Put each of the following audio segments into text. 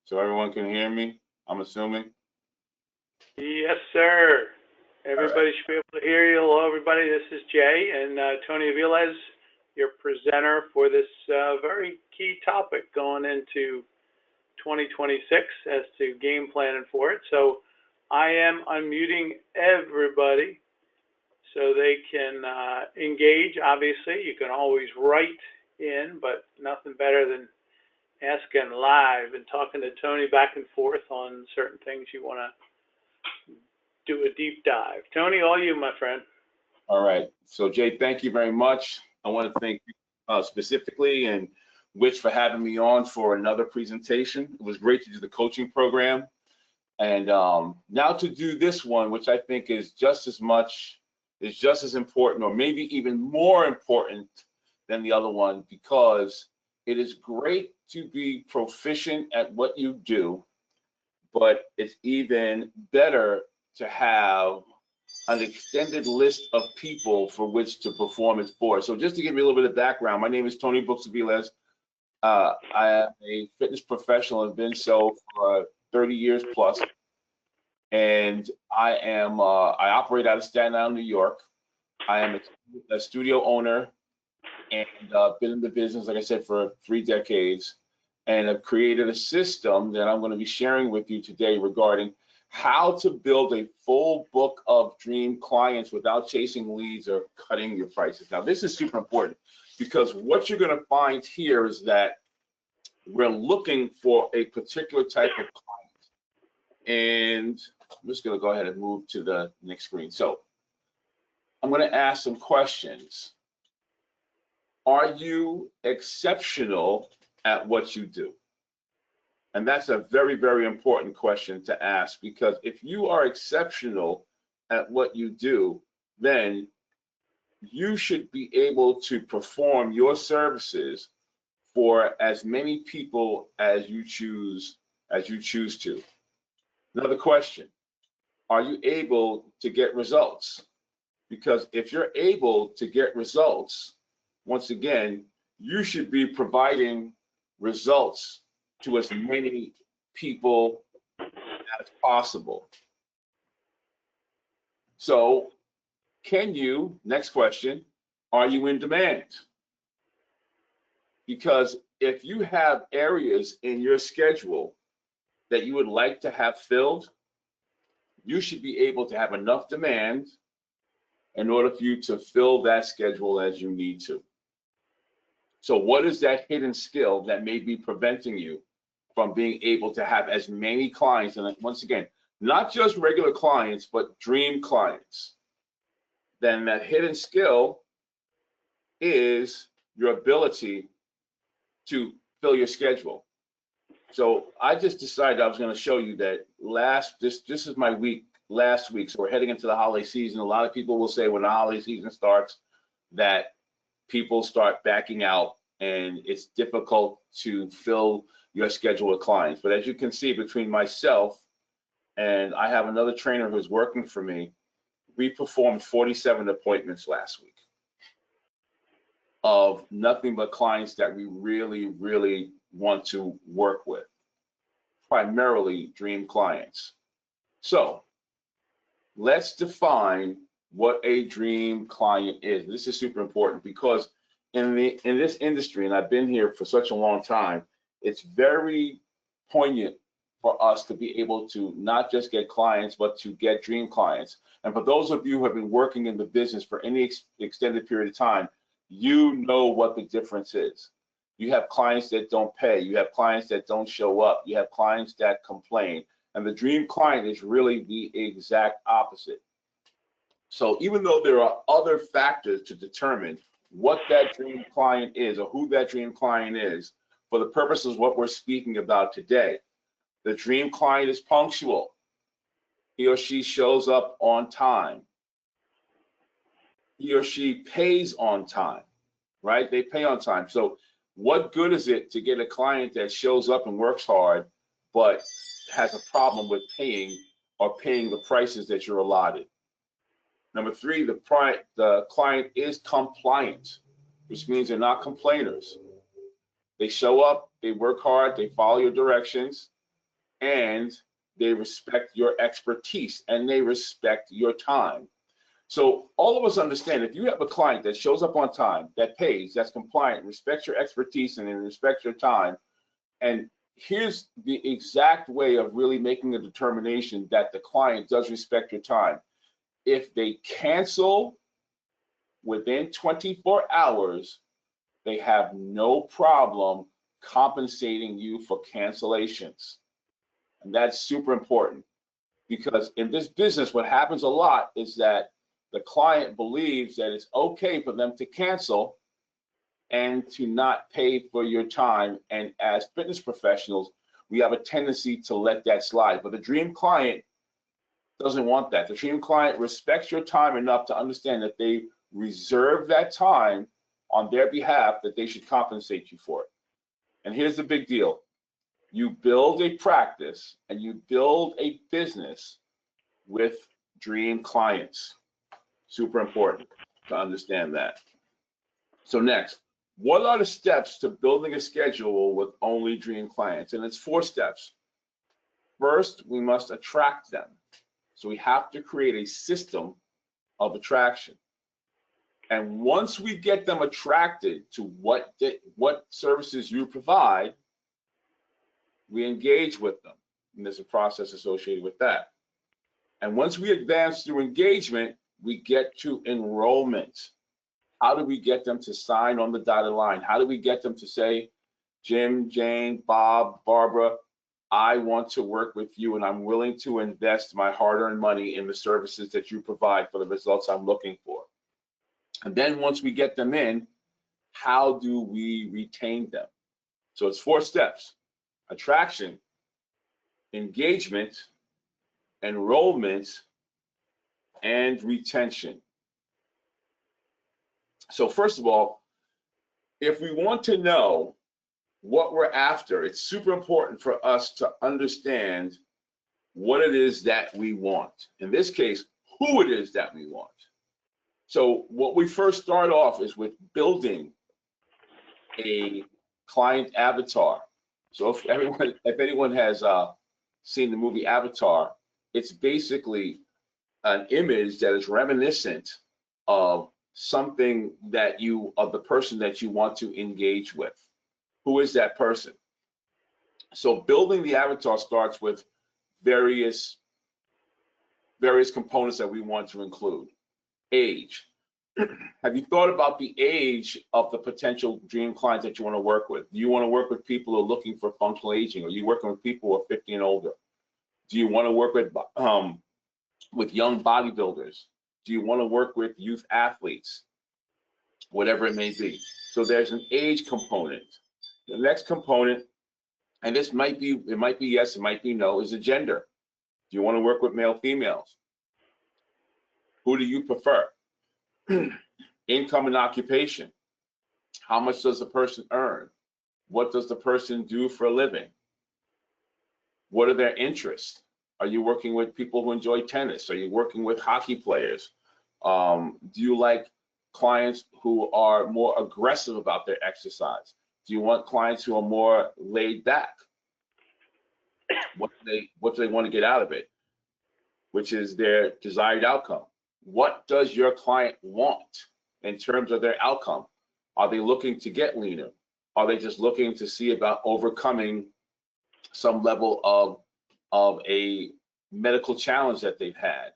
So everyone can hear me, I'm assuming. Yes, sir. All right. Everybody should be able to hear you. Hello, everybody. This is Jay and Tony Avilez, your presenter for this very key topic going into 2026 as to game planning for it. So I am unmuting everybody so they can engage. Obviously, you can always write in, but nothing better than asking live and talking to Tony back and forth on certain things you want to do a deep dive. Tony, all you, my friend. All right. So Jay, thank you very much. I want to thank you specifically and Which for having me on for another presentation. It was great to do the coaching program. And now to do this one, which I think is just as important, or maybe even more important than the other one, because it is great to be proficient at what you do, but it's even better to have an extended list of people for which to perform it for. So just to give you a little bit of background, my name is Tony Books Avilez. I am a fitness professional and been so for 30 years plus. And I operate out of Staten Island, New York. I am a studio owner and been in the business, like I said, for 3 decades. And I've created a system that I'm going to be sharing with you today regarding how to build a full book of dream clients without chasing leads or cutting your prices. Now, this is super important because what you're going to find here is that we're looking for a particular type of client. And I'm just going to go ahead and move to the next screen. So I'm going to ask some questions. Are you exceptional at what you do? And that's a very, very important question to ask, because if you are exceptional at what you do, then you should be able to perform your services for as many people as you choose to. Another question, are you able to get results? Because if you're able to get results, once again, you should be providing results to as many people as possible. So next question, are you in demand? Because if you have areas in your schedule that you would like to have filled, you should be able to have enough demand in order for you to fill that schedule as you need to. So what is that hidden skill that may be preventing you from being able to have as many clients? And once again, not just regular clients, but dream clients. Then that hidden skill is your ability to fill your schedule. So I just decided I was going to show you that this is my week, last week. So we're heading into the holiday season. A lot of people will say when the holiday season starts that people start backing out and it's difficult to fill your schedule with clients. But as you can see, between myself and I have another trainer who's working for me, we performed 47 appointments last week of nothing but clients that we really, really want to work with, primarily dream clients. So let's define what a dream client is. This is super important because in this industry, and I've been here for such a long time, it's very poignant for us to be able to not just get clients, but to get dream clients. And for those of you who have been working in the business for any extended period of time, you know what the difference is. You have clients that don't pay. You have clients that don't show up. You have clients that complain. And the dream client is really the exact opposite. So even though there are other factors to determine what that dream client is or who that dream client is, for the purposes of what we're speaking about today, the dream client is punctual. He or she shows up on time. He or she pays on time, right? They pay on time. So what good is it to get a client that shows up and works hard, but has a problem with paying the prices that you're allotted? Number 3, the client is compliant, which means they're not complainers. They show up, they work hard, they follow your directions, and they respect your expertise, and they respect your time. So all of us understand, if you have a client that shows up on time, that pays, that's compliant, respects your expertise, and respects your time, and here's the exact way of really making a determination that the client does respect your time. If they cancel within 24 hours, they have no problem compensating you for cancellations. And that's super important, because in this business, what happens a lot is that the client believes that it's okay for them to cancel and to not pay for your time. And as fitness professionals, we have a tendency to let that slide. But the dream client doesn't want that. The dream client respects your time enough to understand that they reserve that time on their behalf, that they should compensate you for it. And here's the big deal. You build a practice and you build a business with dream clients. Super important to understand that. So next, what are the steps to building a schedule with only dream clients? And it's 4 steps. First, we must attract them. So we have to create a system of attraction. And once we get them attracted to what services you provide, we engage with them. And there's a process associated with that. And once we advance through engagement, we get to enrollment. How do we get them to sign on the dotted line? How do we get them to say, Jim, Jane, Bob, Barbara, I want to work with you and I'm willing to invest my hard-earned money in the services that you provide for the results I'm looking for? And then once we get them in, how do we retain them? So it's 4 steps: attraction, engagement, enrollment, and retention. So first of all, if we want to know what we're after, it's super important for us to understand what it is that we want. In this case, who it is that we want. So what we first start off is with building a client avatar. So if anyone has seen the movie Avatar, it's basically an image that is reminiscent of something of the person that you want to engage with. Who is that person? So building the avatar starts with various components that we want to include. Age. Have you thought about the age of the potential dream clients that you want to work with? Do you want to work with people who are looking for functional aging? Are you working with people who are 50 and older? Do you want to work with young bodybuilders? Do you want to work with youth athletes? Whatever it may be. So there's an age component. The next component, and this might be yes, it might be no, is the gender. Do you want to work with male, females? Who do you prefer? Income and occupation. How much does the person earn? What does the person do for a living? What are their interests? Are you working with people who enjoy tennis? Are you working with hockey players? Do you like clients who are more aggressive about their exercise? Do you want clients who are more laid back? What do they want to get out of it? Which is their desired outcome. What does your client want in terms of their outcome? Are they looking to get leaner? Are they just looking to see about overcoming some level of a medical challenge that they've had?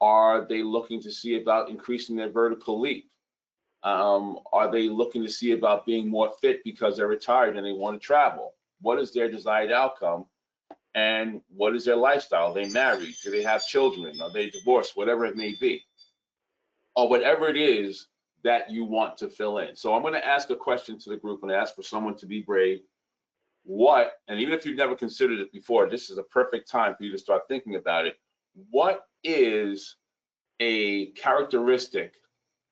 Are they looking to see about increasing their vertical leap? Are they looking to see about being more fit because they're retired and they want to travel? What is their desired outcome? And what is their lifestyle? Are they married? Do they have children? Are they divorced? Whatever it may be. Or whatever it is that you want to fill in. So I'm going to ask a question to the group and ask for someone to be brave. And even if you've never considered it before, this is a perfect time for you to start thinking about it. What is a characteristic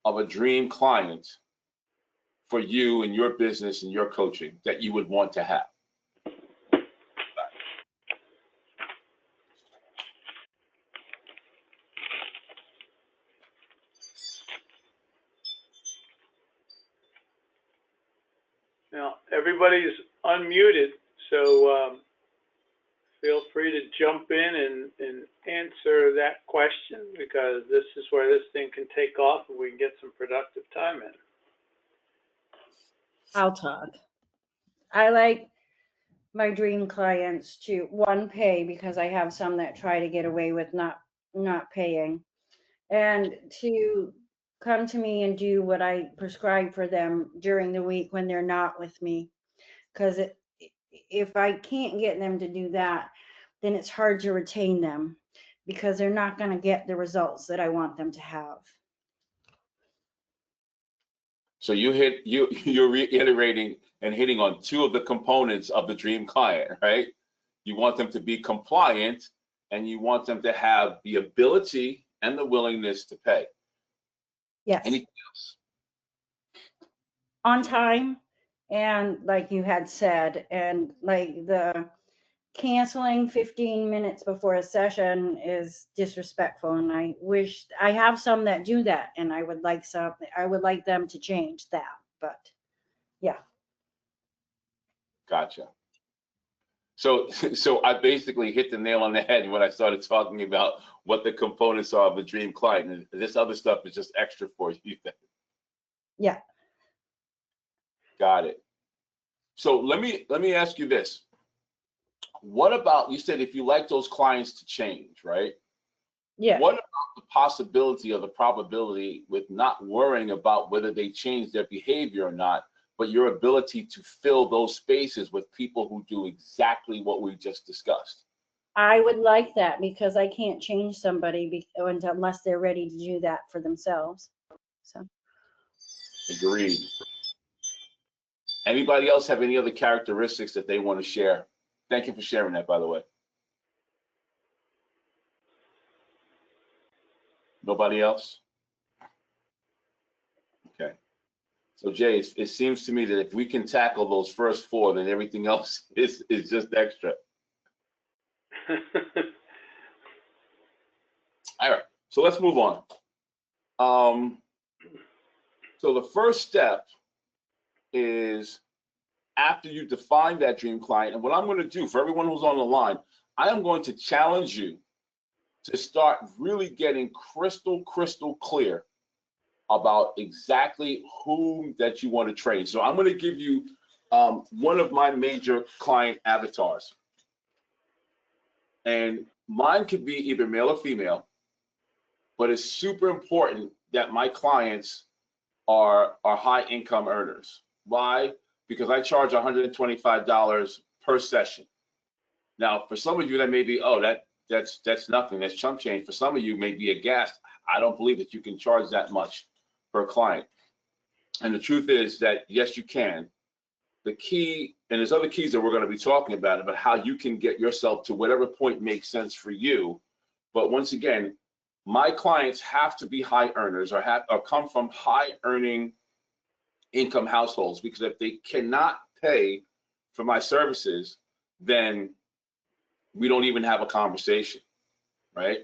of a dream client for you and your business and your coaching that you would want to have? Now, everybody's unmuted, so feel free to jump in and answer that question, because this is where this thing can take off and we can get some productive time in. I'll talk. I like my dream clients to, one, pay, because I have some that try to get away with not paying, and to come to me and do what I prescribe for them during the week when they're not with me. Because if I can't get them to do that, then it's hard to retain them, because they're not going to get the results that I want them to have. So you're reiterating and hitting on two of the components of the dream client, right? You want them to be compliant, and you want them to have the ability and the willingness to pay. Yes. Anything else? On time, and like you had said, and like the canceling 15 minutes before a session is disrespectful, and I wish I have some that do that, and I would like them to change that, but yeah. Gotcha. So I basically hit the nail on the head when I started talking about what the components are of a dream client, and this other stuff is just extra for you. Yeah. Got it. So let me ask you this. What about, you said if you like those clients to change, right? Yeah. What about the possibility or the probability with not worrying about whether they change their behavior or not, but your ability to fill those spaces with people who do exactly what we just discussed? I would like that, because I can't change somebody unless they're ready to do that for themselves. So. Agreed. Anybody else have any other characteristics that they want to share? Thank you for sharing that, by the way. Nobody else? Okay. So Jay, it seems to me that if we can tackle those first four, then everything else is just extra. All right, so let's move on. So the first step is, after you define that dream client, and what I'm going to do for everyone who's on the line, I am going to challenge you to start really getting crystal clear about exactly who that you want to train. So I'm going to give you one of my major client avatars, and mine could be either male or female, but it's super important that my clients are high income earners. Why? Because I charge $125 per session. Now, for some of you, that may be, oh, that's nothing, that's chump change. For some of you, may be aghast. I don't believe that you can charge that much per client. And the truth is that, yes, you can. The key, and there's other keys that we're going to be talking about how you can get yourself to whatever point makes sense for you. But once again, my clients have to be high earners or come from high earning income households, because if they cannot pay for my services, then we don't even have a conversation, right?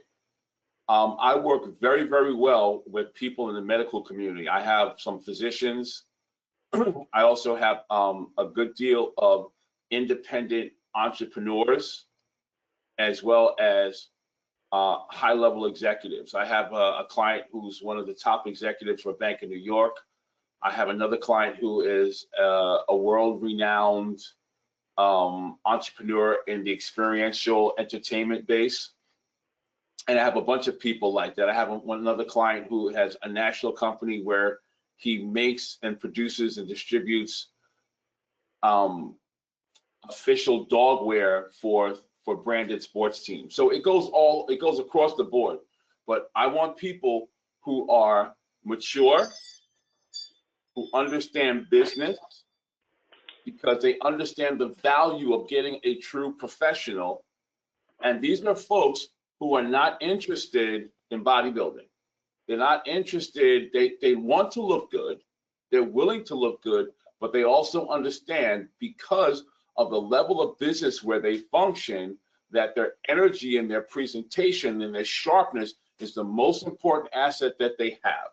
I work very, very well with people in the medical community. I have some physicians. I also have a good deal of independent entrepreneurs, as well as high-level executives. I have a client who's one of the top executives for a bank in New York. I have another client who is a world-renowned entrepreneur in the experiential entertainment base. And I have a bunch of people like that. I have another client who has a national company where he makes and produces and distributes official dog wear for branded sports teams. So it goes across the board. But I want people who are mature, who understand business, because they understand the value of getting a true professional. And these are folks who are not interested in bodybuilding. They're not interested, they want to look good, they're willing to look good, but they also understand, because of the level of business where they function, that their energy and their presentation and their sharpness is the most important asset that they have.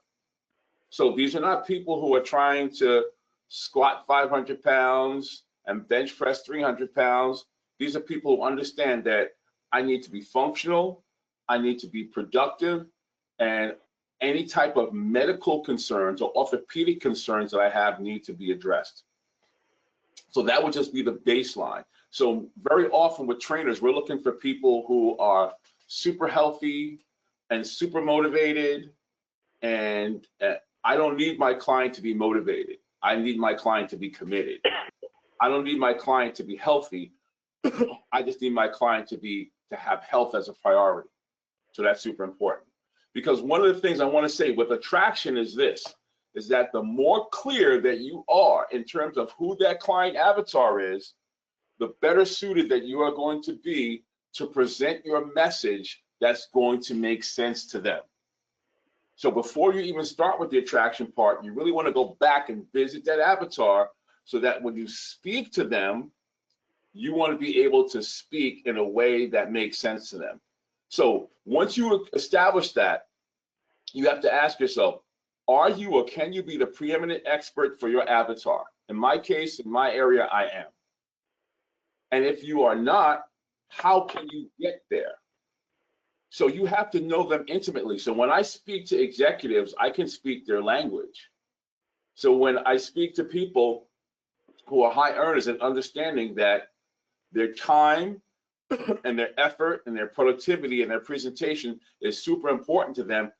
So these are not people who are trying to squat 500 pounds and bench press 300 pounds. These are people who understand that I need to be functional, I need to be productive, and any type of medical concerns or orthopedic concerns that I have need to be addressed. So that would just be the baseline. So very often with trainers, we're looking for people who are super healthy and super motivated. And I don't need my client to be motivated. I need my client to be committed. I don't need my client to be healthy. I just need my client to have health as a priority. So that's super important. Because one of the things I want to say with attraction is this, is that the more clear that you are in terms of who that client avatar is, the better suited that you are going to be to present your message that's going to make sense to them. So before you even start with the attraction part, you really want to go back and visit that avatar so that when you speak to them, you want to be able to speak in a way that makes sense to them. So once you establish that, you have to ask yourself, are you or can you be the preeminent expert for your avatar? In my case, in my area, I am. And if you are not, how can you get there? So you have to know them intimately. So when I speak to executives, I can speak their language. So when I speak to people who are high earners and understanding that their time and their effort and their productivity and their presentation is super important to them,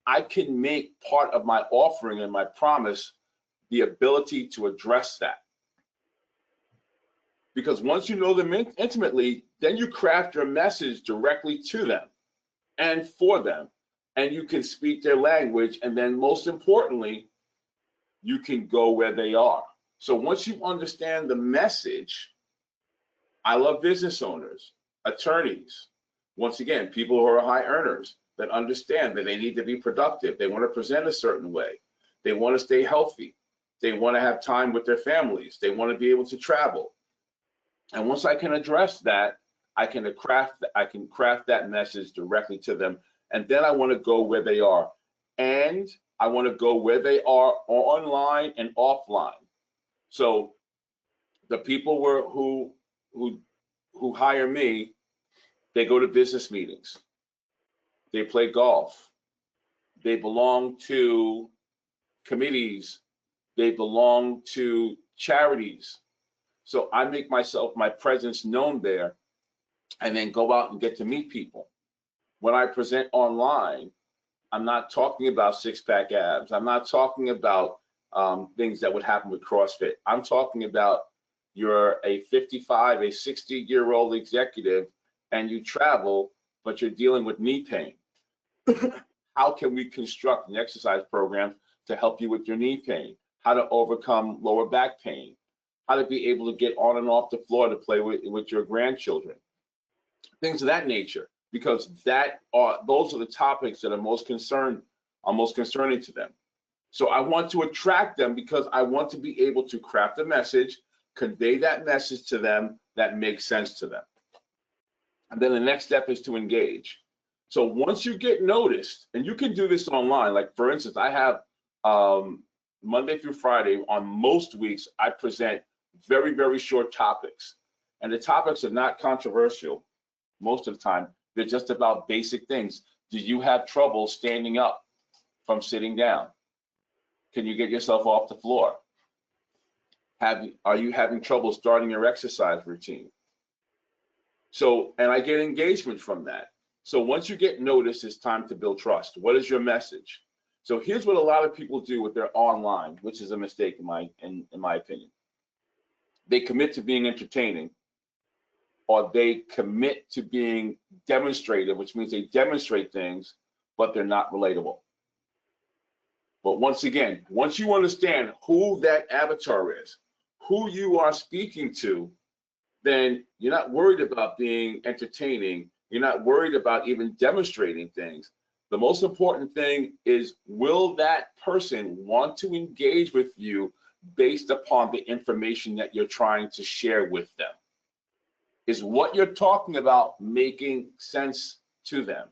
I can make part of my offering and my promise the ability to address that. Because once you know them intimately, then you craft your message directly to them and for them, and you can speak their language, and then most importantly, you can go where they are. So once you understand the message, I love business owners, attorneys, once again, people who are high earners that understand that they need to be productive. They want to present a certain way. They want to stay healthy. They want to have time with their families. They want to be able to travel. And once I can address that, I can craft that message directly to them. And then I want to go where they are. And I want to go where they are online and offline. So the people who hire me, they go to business meetings. They play golf. They belong to committees. They belong to charities. So I make my presence known there, and then go out and get to meet people. When I present online, I'm not talking about six-pack abs. I'm not talking about things that would happen with CrossFit. I'm talking about you're a 55, a 60-year-old executive, and you travel, but you're dealing with knee pain. How can we construct an exercise program to help you with your knee pain? How to overcome lower back pain? How to be able to get on and off the floor to play with your grandchildren? Things of that nature, because those are the topics that are most concerning to them. So I want to attract them because I want to be able to craft a message, convey that message to them that makes sense to them. And then the next step is to engage. So once you get noticed, and you can do this online, like for instance, I have Monday through Friday, on most weeks, I present very, very short topics. And the topics are not controversial most of the time. They're just about basic things. Do you have trouble standing up from sitting down? Can you get yourself off the floor? Are you having trouble starting your exercise routine? So, and I get engagement from that. So once you get noticed, it's time to build trust. What is your message? So here's what a lot of people do with their online, which is a mistake in my opinion. They commit to being entertaining, or they commit to being demonstrative, which means they demonstrate things, but they're not relatable. But once again, once you understand who that avatar is, who you are speaking to, then you're not worried about being entertaining. You're not worried about even demonstrating things. The most important thing is, will that person want to engage with you based upon the information that you're trying to share with them? Is what you're talking about making sense to them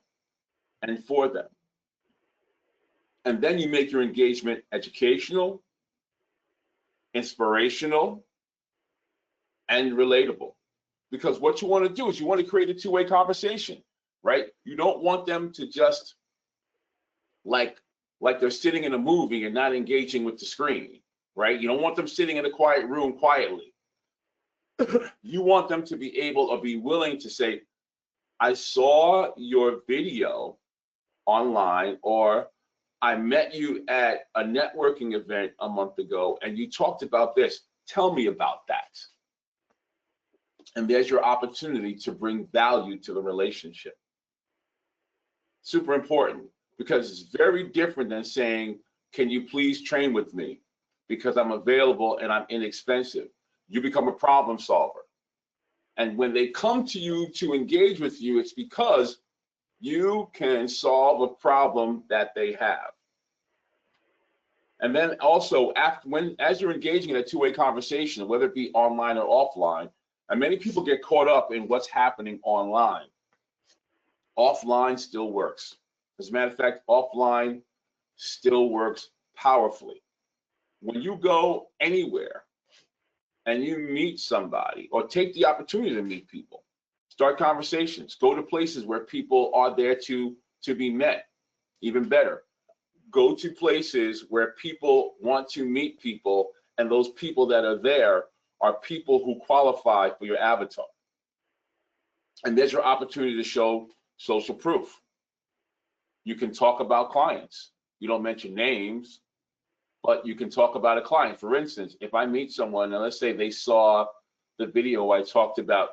and for them? And then you make your engagement educational, inspirational, and relatable. Because what you want to do is you want to create a two-way conversation, right? You don't want them to just like they're sitting in a movie and not engaging with the screen, right? You don't want them sitting in a quiet room quietly. You want them to be able or be willing to say, I saw your video online, or I met you at a networking event a month ago and you talked about this. Tell me about that. And there's your opportunity to bring value to the relationship. Super important, because it's very different than saying, can you please train with me because I'm available and I'm inexpensive. You become a problem solver. And when they come to you to engage with you, it's because you can solve a problem that they have. And then also, as you're engaging in a two-way conversation, whether it be online or offline, and many people get caught up in what's happening online. Offline still works. As a matter of fact, offline still works powerfully. When you go anywhere and you meet somebody, or take the opportunity to meet people, start conversations, go to places where people are there to be met. Even better, go to places where people want to meet people, and those people that are there are people who qualify for your avatar. And there's your opportunity to show social proof. You can talk about clients. You don't mention names, but you can talk about a client. For instance, if I meet someone, and let's say they saw the video I talked about,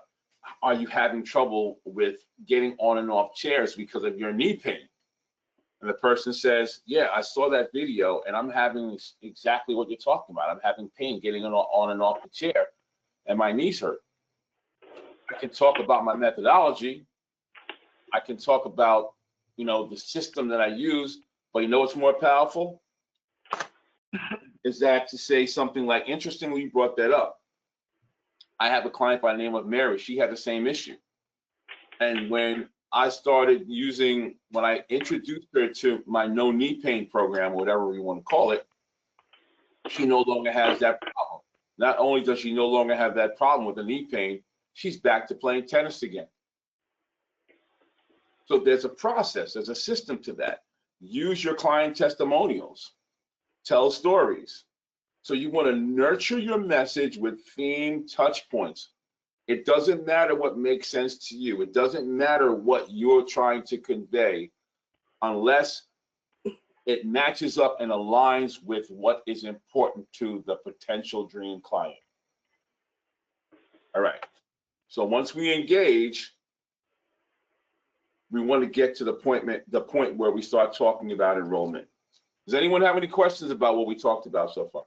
are you having trouble with getting on and off chairs because of your knee pain? And the person says, yeah, I saw that video and I'm having exactly what you're talking about. I'm having pain getting on and off the chair and my knees hurt. I can talk about my methodology. I can talk about, the system that I use, but you know what's more powerful? Is that to say something like, interestingly, you brought that up. I have a client by the name of Mary. She had the same issue. And when I introduced her to my no knee pain program, whatever we want to call it, she no longer has that problem. Not only does she no longer have that problem with the knee pain, she's back to playing tennis again. So there's a process, there's a system to that. Use your client testimonials, tell stories. So you want to nurture your message with theme touch points. It doesn't matter what makes sense to you. It doesn't matter what you're trying to convey unless it matches up and aligns with what is important to the potential dream client. All right. So once we engage, we want to get to the point where we start talking about enrollment. Does anyone have any questions about what we talked about so far?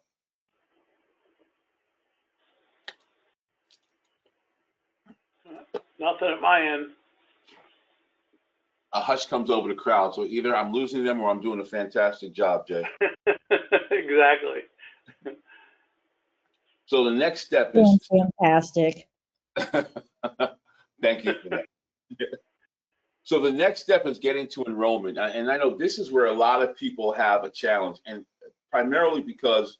Nothing at my end. A hush comes over the crowd, so either I'm losing them or I'm doing a fantastic job, Jay. Exactly. So the next step is fantastic. Thank you for that. So the next step is getting to enrollment, and I know this is where a lot of people have a challenge, and primarily because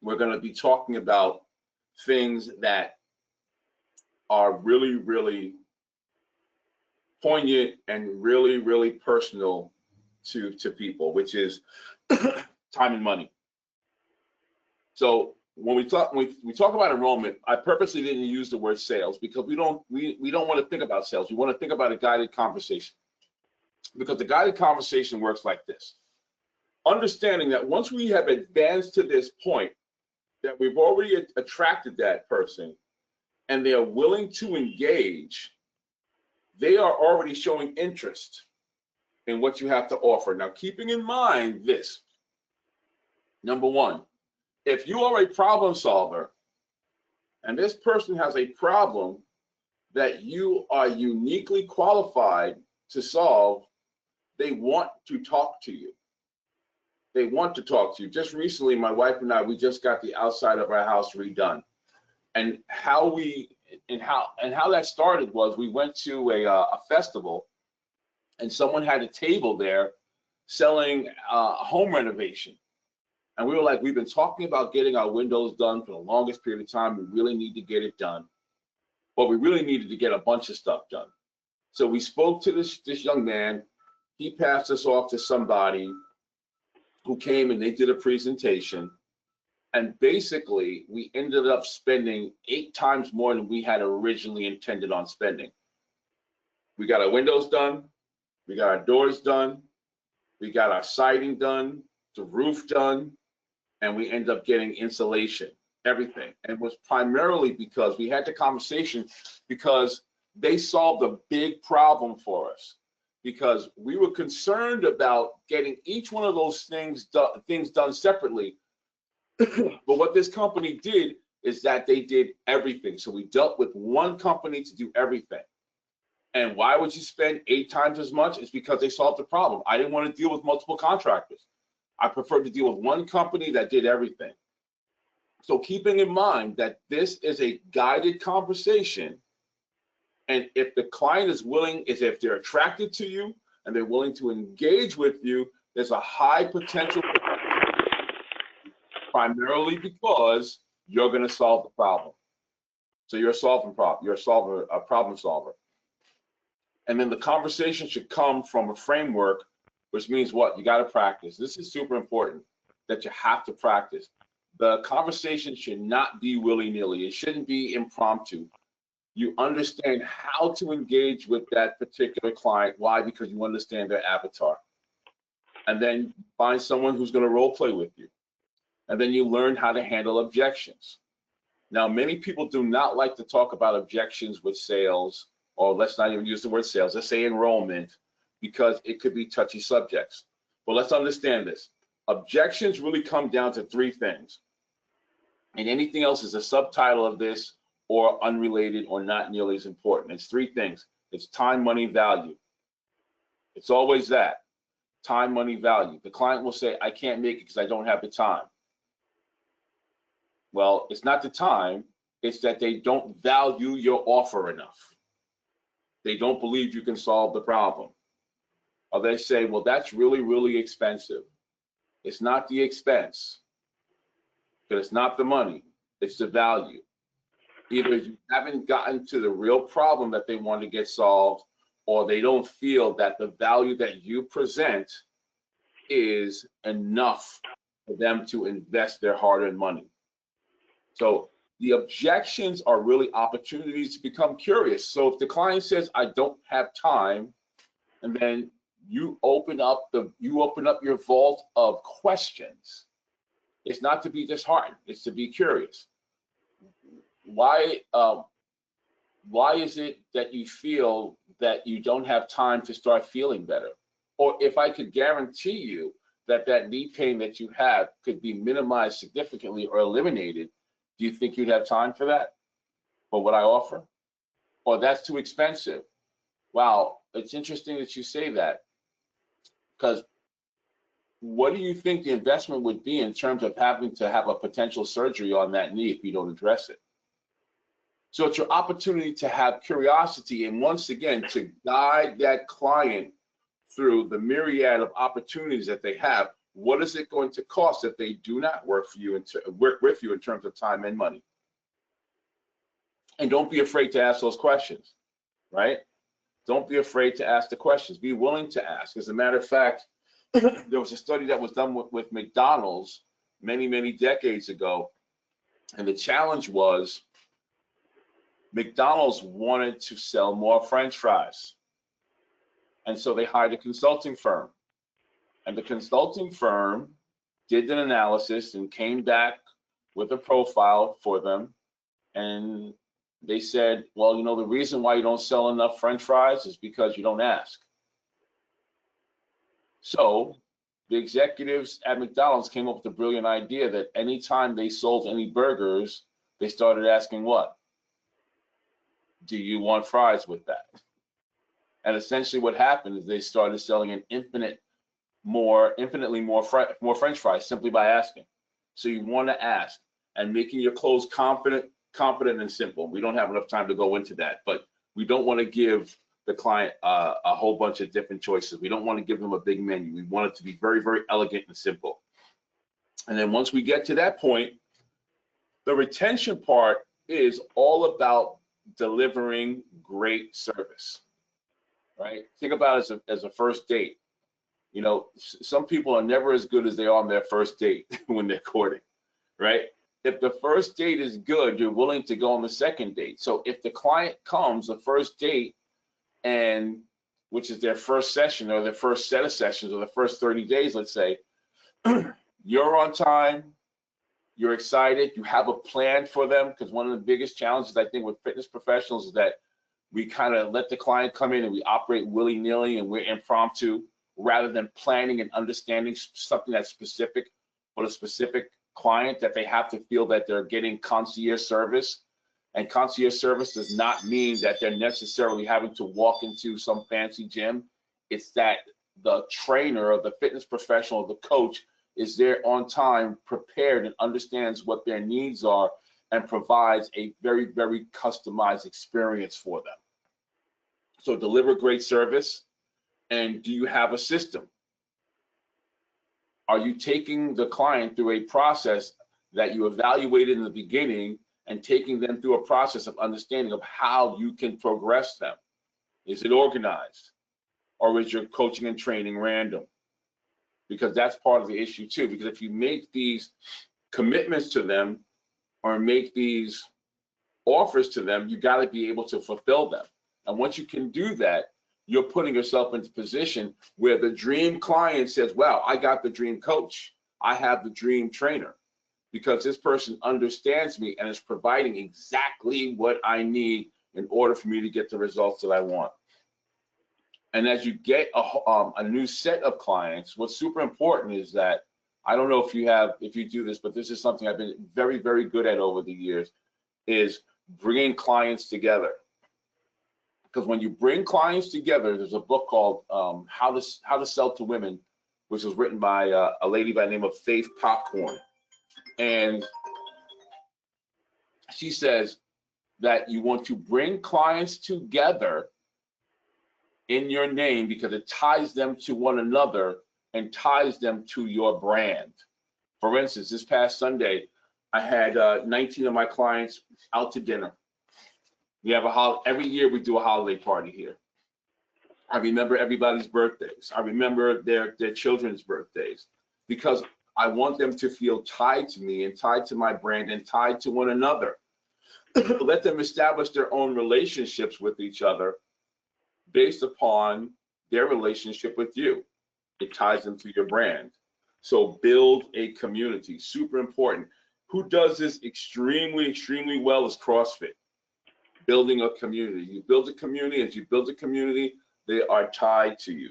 we're going to be talking about things that are really, really poignant and really, really personal to people, which is time and money. So when we talk about enrollment, I purposely didn't use the word sales because we don't want to think about sales. We want to think about a guided conversation, because the guided conversation works like this. Understanding that once we have advanced to this point, that we've already attracted that person and they are willing to engage, they are already showing interest in what you have to offer. Now, keeping in mind this, number one, if you are a problem solver and this person has a problem that you are uniquely qualified to solve, they want to talk to you. They want to talk to you. Just recently, my wife and I, we just got the outside of our house redone. And how that started was we went to a festival and someone had a table there selling home renovation. And we were like, we've been talking about getting our windows done for the longest period of time. We really need to get it done. but we really needed to get a bunch of stuff done. So we spoke to this young man. He passed us off to somebody who came and they did a presentation. And basically, we ended up spending 8 times more than we had originally intended on spending. We got our windows done. We got our doors done. We got our siding done, the roof done, and we ended up getting insulation, everything. And it was primarily because we had the conversation because they solved a big problem for us, because we were concerned about getting each one of those things done separately. But what this company did is that they did everything. So we dealt with one company to do everything. And why would you spend 8 times as much? It's because they solved the problem. I didn't want to deal with multiple contractors. I preferred to deal with one company that did everything. So keeping in mind that this is a guided conversation, and if the client is willing, if they're attracted to you and they're willing to engage with you, there's a high potential, primarily because you're going to solve the problem. So you're a problem solver. And then the conversation should come from a framework, which means what? You got to practice. This is super important, that you have to practice. The conversation should not be willy-nilly. It shouldn't be impromptu. You understand how to engage with that particular client. Why? Because you understand their avatar. And then find someone who's going to role play with you. And then you learn how to handle objections. Now, many people do not like to talk about objections with sales, or let's not even use the word sales, let's say enrollment, because it could be touchy subjects. But let's understand this. Objections really come down to 3 things. And anything else is a subtitle of this, or unrelated, or not nearly as important. It's 3 things. It's time, money, value. It's always that. Time, money, value. The client will say, I can't make it because I don't have the time. Well, it's not the time, it's that they don't value your offer enough. They don't believe you can solve the problem. Or they say, well, that's really, really expensive. It's not the expense, because it's not the money, it's the value. Either you haven't gotten to the real problem that they want to get solved, or they don't feel that the value that you present is enough for them to invest their hard-earned money. So the objections are really opportunities to become curious. So if the client says, I don't have time, and then you open up your vault of questions, it's not to be disheartened, it's to be curious. Why is it that you feel that you don't have time to start feeling better? Or if I could guarantee you that knee pain that you have could be minimized significantly or eliminated, do you think you'd have time for that, for what I offer? Or that's too expensive? Wow, it's interesting that you say that, because what do you think the investment would be in terms of having to have a potential surgery on that knee if you don't address it? So it's your opportunity to have curiosity, and once again, to guide that client through the myriad of opportunities that they have. What is it going to cost if they do not work with you in terms of time and money? And don't be afraid to ask those questions, right? Don't be afraid to ask the questions. Be willing to ask. As a matter of fact, there was a study that was done with McDonald's many, many decades ago, and the challenge was McDonald's wanted to sell more French fries. And so they hired a consulting firm. And the consulting firm did an analysis and came back with a profile for them. And they said, well, you know, the reason why you don't sell enough French fries is because you don't ask. So the executives at McDonald's came up with the brilliant idea that anytime they sold any burgers, they started asking what? Do you want fries with that? And essentially what happened is they started selling an infinitely more French fries simply by asking. So you want to ask, and making your close confident and simple. We don't have enough time to go into that, but we don't want to give the client a whole bunch of different choices. We don't want to give them a big menu. We want it to be very, very elegant and simple. And then once we get to that point, the retention part is all about delivering great service, right? Think about it as a first date. You know, some people are never as good as they are on their first date when they're courting, right? If the first date is good, you're willing to go on the second date. So if the client comes the first date, and which is their first session or their first set of sessions or the first 30 days, let's say, you're on time, you're excited, you have a plan for them, because one of the biggest challenges I think with fitness professionals is that we kind of let the client come in and we operate willy-nilly and we're impromptu, rather than planning and understanding something that's specific for a specific client, that they have to feel that they're getting concierge service. And concierge service does not mean that they're necessarily having to walk into some fancy gym. It's that the trainer or the fitness professional or the coach is there on time, prepared, and understands what their needs are and provides a very, very customized experience for them. So deliver great service. And do you have a system? Are you taking the client through a process that you evaluated in the beginning and taking them through a process of understanding of how you can progress them? Is it organized? Or is your coaching and training random? Because that's part of the issue too. Because if you make these commitments to them or make these offers to them, you got to be able to fulfill them. And once you can do that, you're putting yourself into a position where the dream client says, wow, I got the dream coach. I have the dream trainer, because this person understands me and is providing exactly what I need in order for me to get the results that I want. And as you get a new set of clients, what's super important is that, I don't know if you do this, but this is something I've been very, very good at over the years, is bringing clients together. Because when you bring clients together, there's a book called How to Sell to Women, which was written by a lady by the name of Faith Popcorn. And she says that you want to bring clients together in your name because it ties them to one another and ties them to your brand. For instance, this past Sunday, I had 19 of my clients out to dinner. We have every year we do a holiday party here. I remember everybody's birthdays. I remember their children's birthdays, because I want them to feel tied to me and tied to my brand and tied to one another. Let them establish their own relationships with each other based upon their relationship with you. It ties them to your brand. So build a community, super important. Who does this extremely, extremely well is CrossFit. Building a community. You build a community, as you build a community, they are tied to you.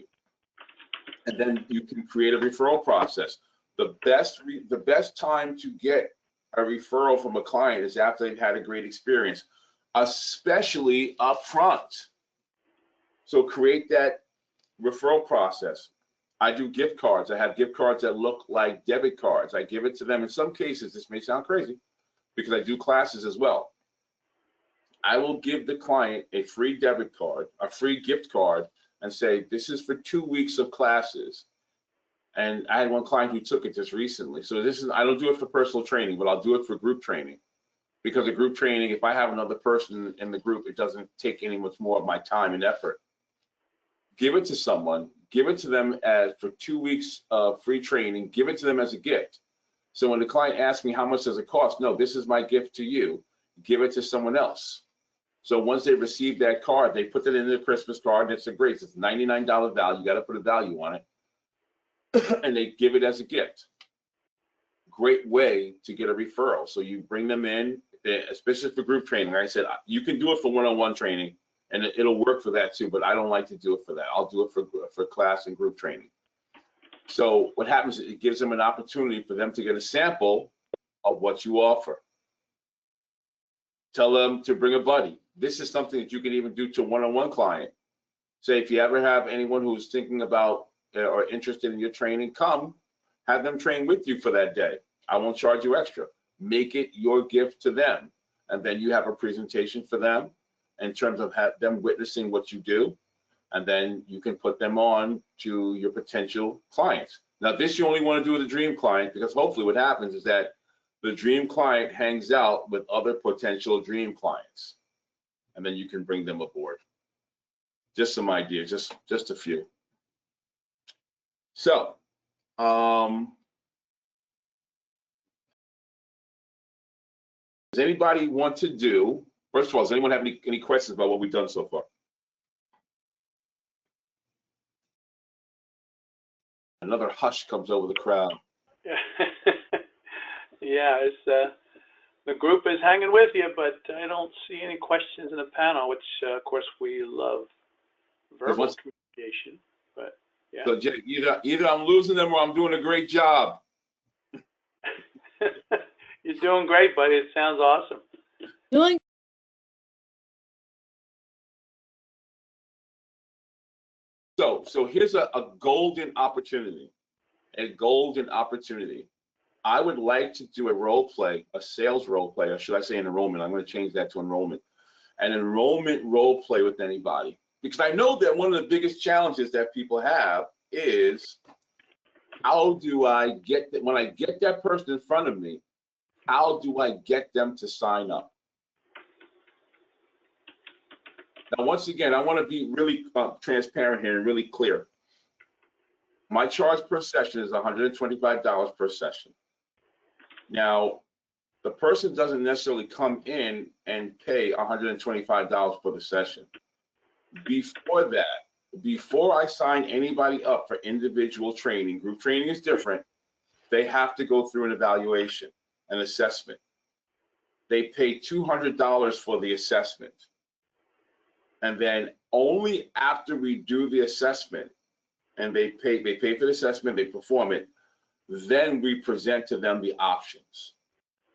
And then you can create a referral process. The best time to get a referral from a client is after they've had a great experience, especially up front. So create that referral process. I do gift cards. I have gift cards that look like debit cards. I give it to them. In some cases, this may sound crazy, because I do classes as well. I will give the client a free debit card, a free gift card, and say, this is for 2 weeks of classes. And I had one client who took it just recently. So I don't do it for personal training, but I'll do it for group training. Because the group training, if I have another person in the group, it doesn't take any much more of my time and effort. Give it to someone, give it to them as for 2 weeks of free training, give it to them as a gift. So when the client asks me how much does it cost, no, this is my gift to you. Give it to someone else. So once they receive that card, they put it in their Christmas card, and it's a great, it's $99 value. You got to put a value on it. And they give it as a gift. Great way to get a referral. So you bring them in, especially for group training. Like I said, you can do it for one-on-one training, and it'll work for that too, but I don't like to do it for that. I'll do it for class and group training. So what happens is it gives them an opportunity for them to get a sample of what you offer. Tell them to bring a buddy. This is something that you can even do to a one-on-one client. Say, if you ever have anyone who's thinking about or interested in your training, come, have them train with you for that day. I won't charge you extra. Make it your gift to them. And then you have a presentation for them in terms of them witnessing what you do. And then you can put them on to your potential clients. Now, this you only want to do with a dream client, because hopefully what happens is that the dream client hangs out with other potential dream clients. and then you can bring them aboard. Just some ideas, just a few. So, does anybody want to do, first of all, does anyone have any questions about what we've done so far? Another hush comes over the crowd. Yeah, it's the group is hanging with you, but I don't see any questions in the panel, which of course we love verbal communication. But yeah. So Jay, either I'm losing them or I'm doing a great job. You're doing great, buddy. It sounds awesome. Doing So here's a golden opportunity. A golden opportunity. I would like to do a role play, a sales role play, or should I say an enrollment? I'm going to change that to enrollment. An enrollment role play with anybody. Because I know that one of the biggest challenges that people have is, how do I get that, when I get that person in front of me, how do I get them to sign up? Now, once again, I want to be really transparent here and really clear. My charge per session is $125 per session. Now, the person doesn't necessarily come in and pay $125 for the session. Before that, before I sign anybody up for individual training, group training is different, they have to go through an evaluation, an assessment. They pay $200 for the assessment. And then only after we do the assessment and they pay for the assessment, they perform it, then we present to them the options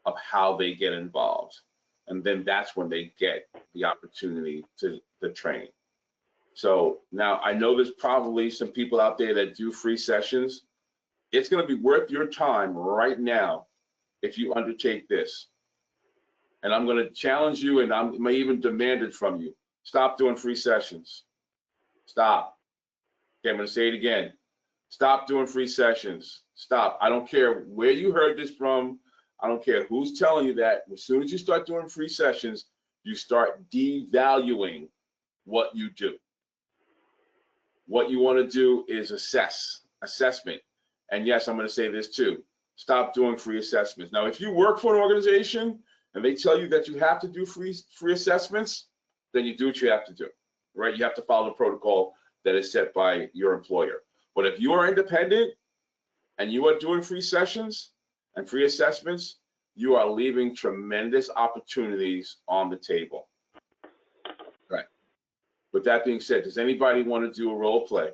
of how they get involved. And then that's when they get the opportunity to train. So now I know there's probably some people out there that do free sessions. It's going to be worth your time right now if you undertake this. And I'm going to challenge you, and I may even demand it from you. Stop doing free sessions. Stop. Okay, I'm going to say it again. Stop doing free sessions. Stop. I don't care where you heard this from. I don't care who's telling you that. As soon as you start doing free sessions, you start devaluing what you do. What you want to do is assessment. And yes, I'm going to say this too. Stop doing free assessments. Now, if you work for an organization and they tell you that you have to do free assessments, then you do what you have to do, right? You have to follow the protocol that is set by your employer. But if you are independent and you are doing free sessions and free assessments, you are leaving tremendous opportunities on the table. Right. With that being said, does anybody want to do a role play?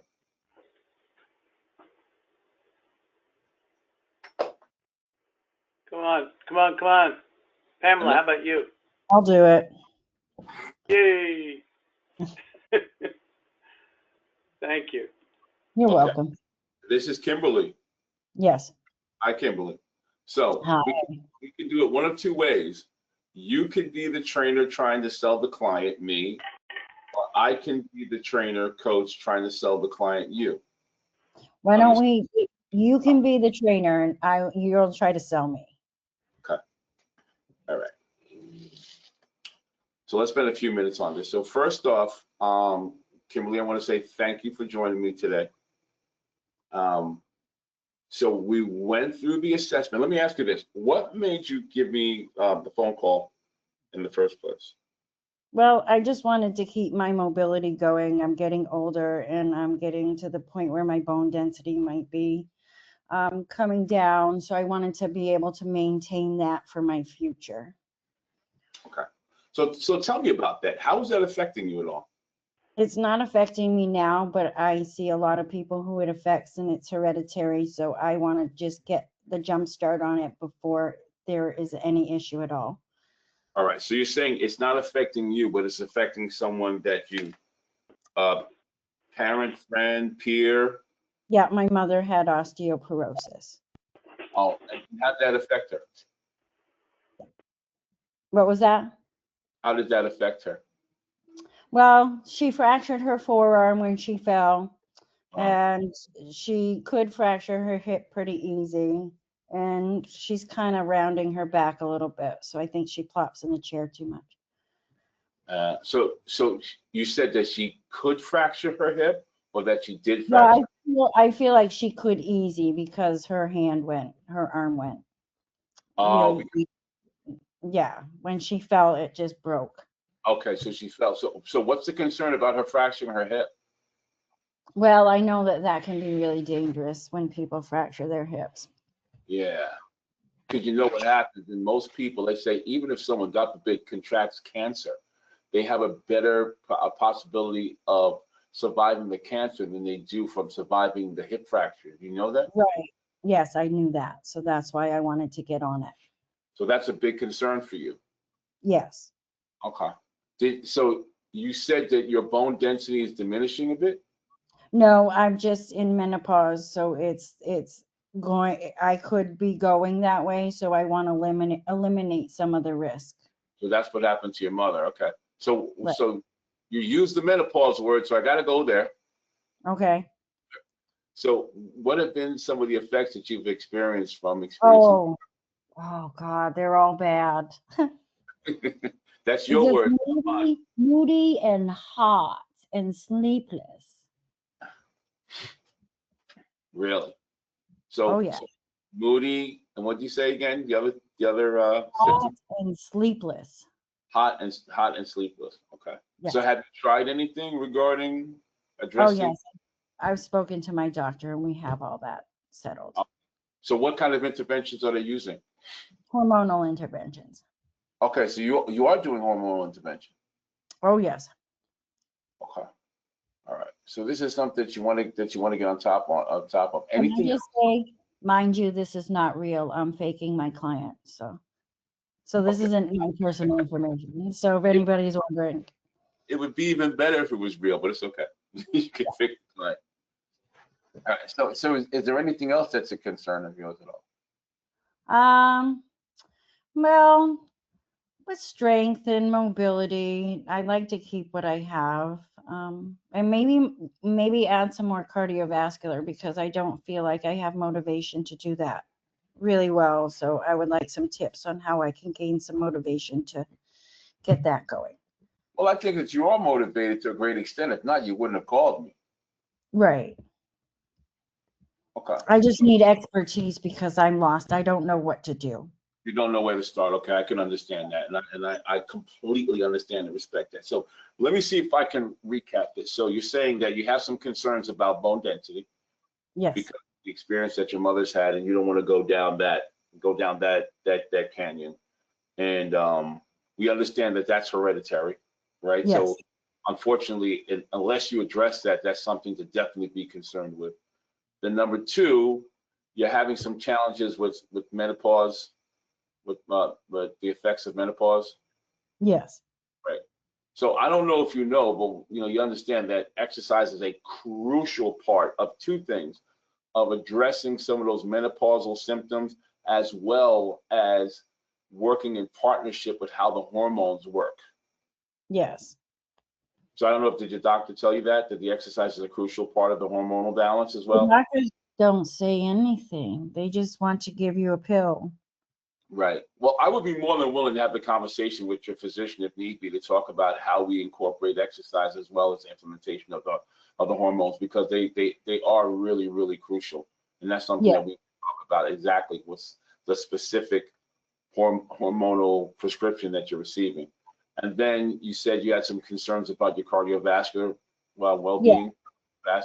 Come on, come on, come on. Pamela, how about you? I'll do it. Yay. Thank you. You're Okay. welcome. This is Kimberly. Yes. Hi, Kimberly. So Hi. we can do it one of two ways. You could be the trainer trying to sell the client, me, or I can be the trainer, coach, trying to sell the client, you. Why don't you can be the trainer and you'll try to sell me. Okay. All right. So let's spend a few minutes on this. So first off, Kimberly, I want to say thank you for joining me today. So we went through the assessment. Let me ask you this. What made you give me the phone call in the first place? Well, I just wanted to keep my mobility going. I'm getting older and I'm getting to the point where my bone density might be coming down. So I wanted to be able to maintain that for my future. Okay. So tell me about that. How is that affecting you at all? It's not affecting me now, but I see a lot of people who it affects and it's hereditary. So I want to just get the jump start on it before there is any issue at all. All right. So you're saying it's not affecting you, but it's affecting someone that you, parent, friend, peer. Yeah, my mother had osteoporosis. Oh, and how did that affect her? What was that? How did that affect her? Well, she fractured her forearm when she fell, Oh. and she could fracture her hip pretty easy. And she's kind of rounding her back a little bit. So I think she plops in the chair too much. So you said that she could fracture her hip, or that she did Well, fracture? I feel like she could easy because her arm went Oh, really deep. Yeah, when she fell, it just broke. okay. So she fell. So what's the concern about her fracturing her hip? Well, I know that that can be really dangerous when people fracture their hips. Yeah, because you know what happens in most people. They say even if someone, God forbid, contracts cancer, they have a better possibility of surviving the cancer than they do from surviving the hip fracture. You know that? Right. Yes, I knew that. So that's why I wanted to get on it. So that's a big concern for you. Yes. Okay. So you said that your bone density is diminishing a bit? No, I'm just in menopause, so it's going, I could be going that way, so I want to eliminate some of the risk. So that's what happened to your mother. Okay. So Right. so you use the menopause word, so I got to go there. Okay. So what have been some of the effects that you've experienced from experiencing? Oh God, they're all bad. That's It's your just word. moody and hot and sleepless. Really? Oh So, yeah, so moody, and what do you say again? The other hot symptom? and sleepless. Hot and sleepless. Okay. Yes. So have you tried anything regarding Oh addressing? yes, I've spoken to my doctor and we have all that settled. So what kind of interventions are they using? Hormonal interventions. Okay, so you are doing hormonal intervention. Oh yes. Okay. All right. So this is something that you want to get on top of. Can I Anything else? just say, mind you, this is not real. I'm faking my client. So this Okay. isn't my personal information. So if It, anybody's wondering, it would be even better if it was real, but it's okay. You can fix it. Right. All right. So is there anything else that's a concern of yours at all? well, with strength and mobility, I like to keep what I have. And maybe add some more cardiovascular because I don't feel like I have motivation to do that really well. So I would like some tips on how I can gain some motivation to get that going. Well, I think that you are motivated to a great extent. If not, you wouldn't have called me. Right. Okay. I just So need expertise because I'm lost. I don't know what to do. you don't know where to start. Okay, I can understand that, and I completely understand and respect that. So let me see if I can recap this. So you're saying that you have some concerns about bone density Yes. because of the experience that your mother's had, and you don't want to go down that canyon. And we understand that that's hereditary, right? Yes. So unfortunately, unless you address that, that's something to definitely be concerned with. Then number two, you're having some challenges with menopause, with the effects of menopause, Yes. right? So I don't know if you know, but you understand that exercise is a crucial part of two things, of addressing some of those menopausal symptoms, as well as working in partnership with how the hormones work. Yes. So I don't know if did your doctor tell you that the exercise is a crucial part of the hormonal balance as The well? doctors don't say anything. They just want to give you a pill. Right. Well, I would be more than willing to have the conversation with your physician if need be to talk about how we incorporate exercise as well as the implementation of the hormones, because they are really, really crucial. And that's something Yeah. that we talk about exactly what's the specific hormonal prescription that you're receiving. And then you said you had some concerns about your cardiovascular Yeah. well-being.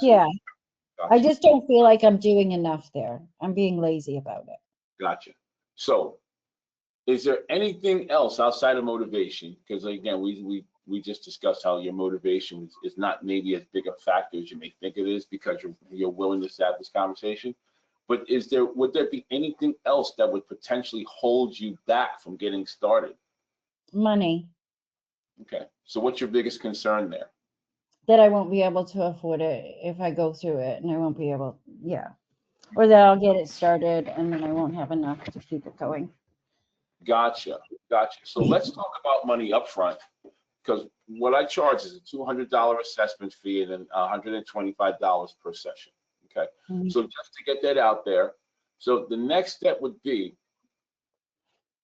Yeah. I Gotcha. just don't feel like I'm doing enough there. I'm being lazy about it. Gotcha. So is there anything else outside of motivation? Because again, we just discussed how your motivation is not maybe as big a factor as you may think it is because you're willing to have this conversation. But would there be anything else that would potentially hold you back from getting started? Money Okay. So what's your biggest concern there? that I won't be able to afford it if I go through it and I won't be able, yeah. Or that I'll get it started and then I won't have enough to keep it going. Gotcha. Gotcha. So let's talk about money up front, because what I charge is a $200 assessment fee and then $125 per session. Okay. Mhm. So just to get that out there. So the next step would be,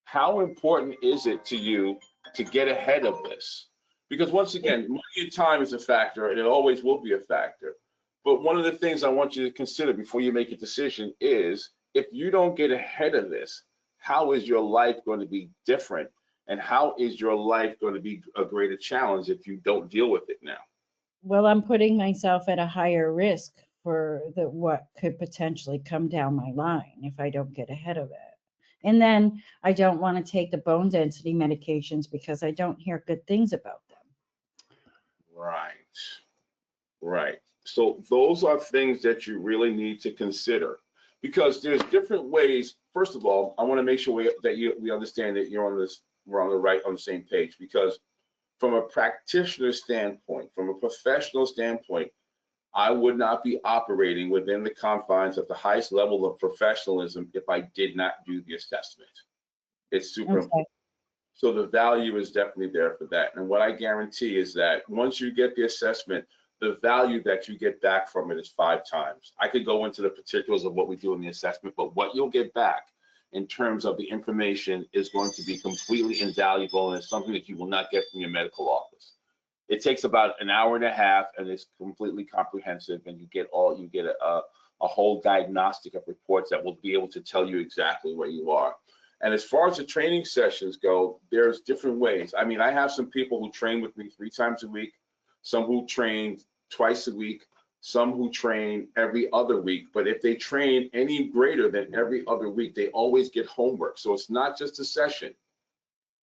how important is it to you to get ahead of this? Because once again, money and time is a factor, and it always will be a factor. But one of the things I want you to consider before you make a decision is, if you don't get ahead of this, how is your life going to be different? And how is your life going to be a greater challenge if you don't deal with it now? Well, I'm putting myself at a higher risk for what could potentially come down my line if I don't get ahead of it. And then I don't want to take the bone density medications because I don't hear good things about them. Right. Right. So those are things that you really need to consider, because there's different ways. First of all, I want to make sure we understand that we're on the same page, because from a practitioner standpoint, from a professional standpoint, I would not be operating within the confines of the highest level of professionalism if I did not do the assessment. It's super Okay. important. So the value is definitely there for that. And what I guarantee is that once you get the assessment, the value that you get back from it is 5 times. I could go into the particulars of what we do in the assessment, but what you'll get back in terms of the information is going to be completely invaluable, and it's something that you will not get from your medical office. It takes about an hour and a half, and it's completely comprehensive, and you get a whole diagnostic of reports that will be able to tell you exactly where you are. And as far as the training sessions go, there's different ways. I mean, I have some people who train with me 3 times a week, some who train twice a week, some who train every other week. But if they train any greater than every other week, they always get homework. So it's not just a session.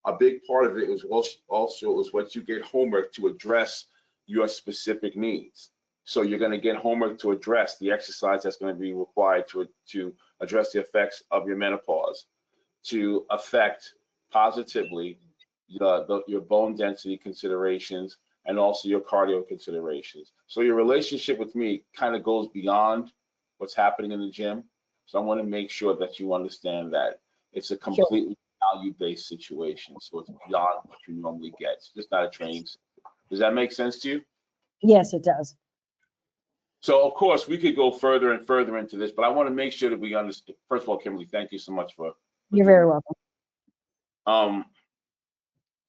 A big part of it is also what you get homework to address your specific needs. So you're going to get homework to address the exercise that's going to be required to address the effects of your menopause, to affect positively your bone density considerations, and also your cardio considerations. So your relationship with me kind of goes beyond what's happening in the gym. So I want to make sure that you understand that it's a completely value-based situation. So it's beyond what you normally get. It's just not a training system. Does that make sense to you? Yes, it does. So of course we could go further and further into this, but I want to make sure that we understand. First of all, Kimberly, thank you so much for You're very welcome.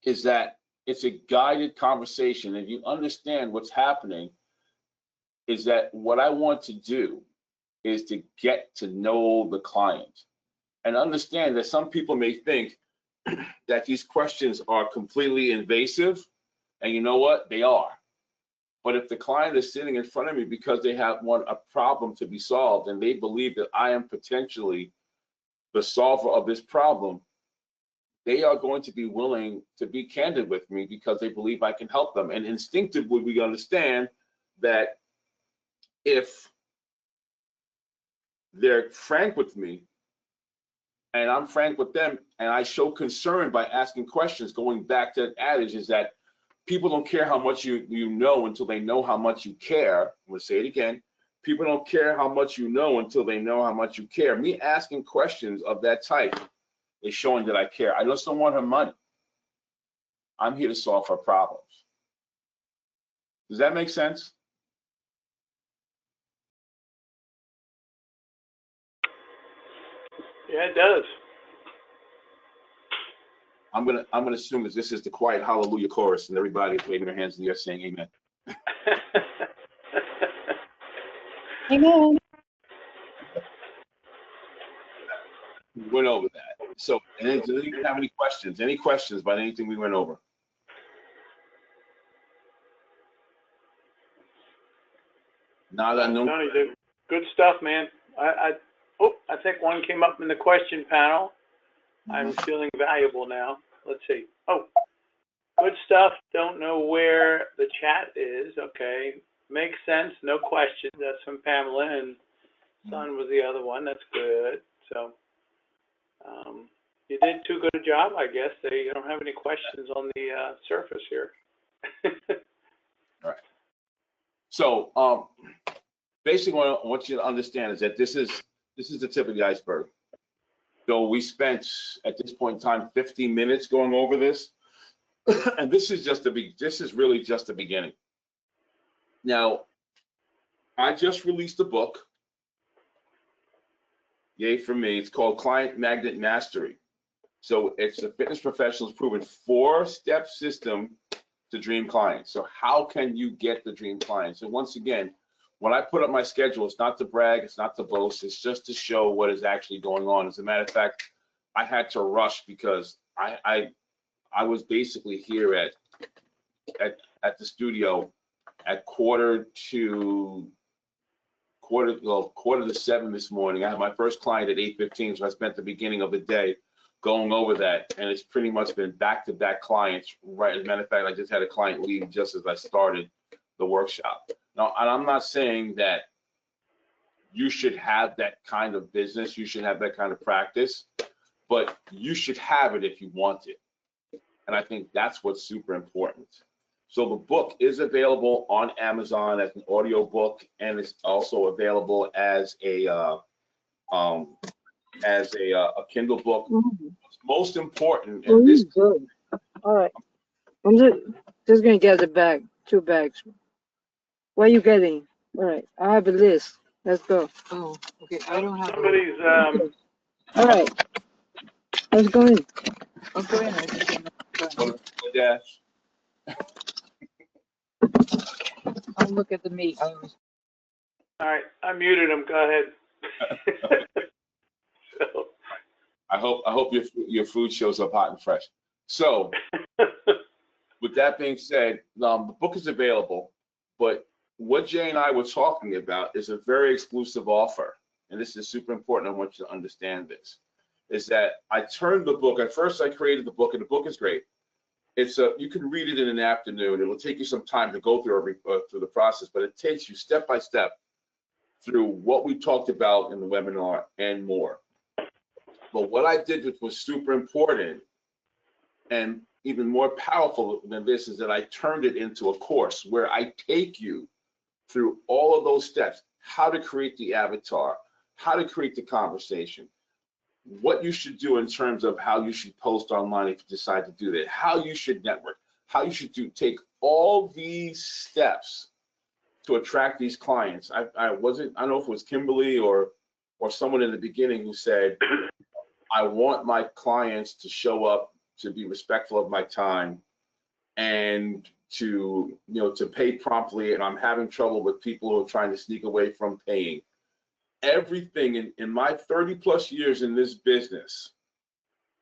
Is that it's a guided conversation. If you understand what's happening, is that what I want to do is to get to know the client and understand that some people may think that these questions are completely invasive, and you know what? They are. But if the client is sitting in front of me because they want a problem to be solved, and they believe that I am potentially the solver of this problem, they are going to be willing to be candid with me because they believe I can help them. And instinctively, we understand that if they're frank with me and I'm frank with them, and I show concern by asking questions, going back to that adage is that people don't care how much you know until they know how much you care. I'm going to say it again. People don't care how much you know until they know how much you care. Me asking questions of that type is showing that I care. I just don't want her money. I'm here to solve her problems. Does that make sense? Yeah, it does. I'm gonna assume that this is the quiet hallelujah chorus, and everybody is waving their hands in the air saying amen. Amen. We went over that. So, and then, does anyone have any questions? Any questions about anything we went over? Nada, no. Tony, good stuff, man. I think one came up in the question panel. I'm feeling valuable now. Let's see. Oh, good stuff. Don't know where the chat is. Okay. Makes sense. No questions. That's from Pamela, and Son was the other one. That's good. So you did too good a job, I guess. They don't have any questions on the surface here. All right. So basically what I want you to understand is that this is the tip of the iceberg. So we spent at this point in time 15 minutes going over this, and this is really just the beginning. Now, I just released a book. Yay for me. It's called Client Magnet Mastery. So it's a fitness professional's proven 4-step system to dream clients. So how can you get the dream clients? And once again, when I put up my schedule, it's not to brag, it's not to boast, it's just to show what is actually going on. As a matter of fact, I had to rush because I was basically here at the studio at quarter to 7 this morning. I had my first client at 8:15, so I spent the beginning of the day going over that, and it's pretty much been back-to-back clients. Right, as a matter of fact, I just had a client leave just as I started the workshop. Now, and I'm not saying that you should have that kind of business, you should have that kind of practice, but you should have it if you want it. And I think that's what's super important. So the book is available on Amazon as an audio book, and it's also available as a Kindle book. What's most important, and this Good. All right. I'm just gonna get the bag, 2 bags. What are you getting? All right. I have a list. Let's go. Oh, okay. I don't have. Somebody's, All right. Let's go in. I'll go in. I think dash. I'll look at the meat. all right, I muted him, go ahead. So, I hope your food shows up hot and fresh. So with that being said, the book is available, but what Jay and I were talking about is a very exclusive offer, and this is super important. I want you to understand this, is that I turned the book, at first I created the book, and the book is great. You can read it in an afternoon. It'll take you some time to go through through the process, but it takes you step by step through what we talked about in the webinar and more. But what I did, which was super important and even more powerful than this, is that I turned it into a course where I take you through all of those steps: how to create the avatar, how to create the conversation, what you should do in terms of how you should post online if you decide to do that, how you should network, how you should take all these steps to attract these clients. I don't know if it was Kimberly or someone in the beginning who said, I want my clients to show up, to be respectful of my time, and to pay promptly, and I'm having trouble with people who are trying to sneak away from paying. Everything in my 30 plus years in this business,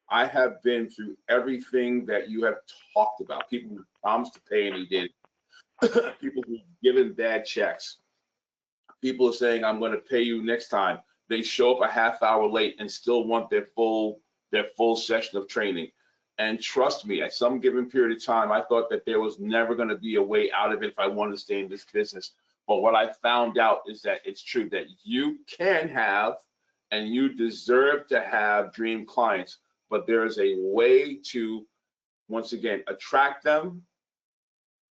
I have been through everything that you have talked about. People who promised to pay and he did. People who've given bad checks. People are saying, I'm going to pay you next time. They show up a half hour late and still want their full session of training. And trust me, at some given period of time, I thought that there was never going to be a way out of it if I wanted to stay in this business. But what I found out is that it's true that you can have and you deserve to have dream clients, but there is a way to, once again, attract them,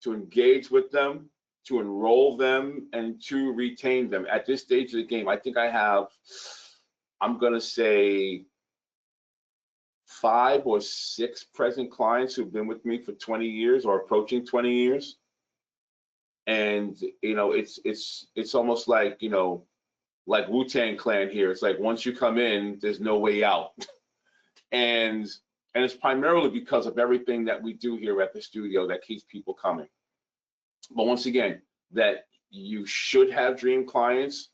to engage with them, to enroll them, and to retain them. At this stage of the game, I think I have, I'm going to say, 5 or 6 present clients who've been with me for 20 years or approaching 20 years. And it's almost like like Wu-Tang Clan here. It's like once you come in, there's no way out. and it's primarily because of everything that we do here at the studio that keeps people coming. But once again, that you should have dream clients,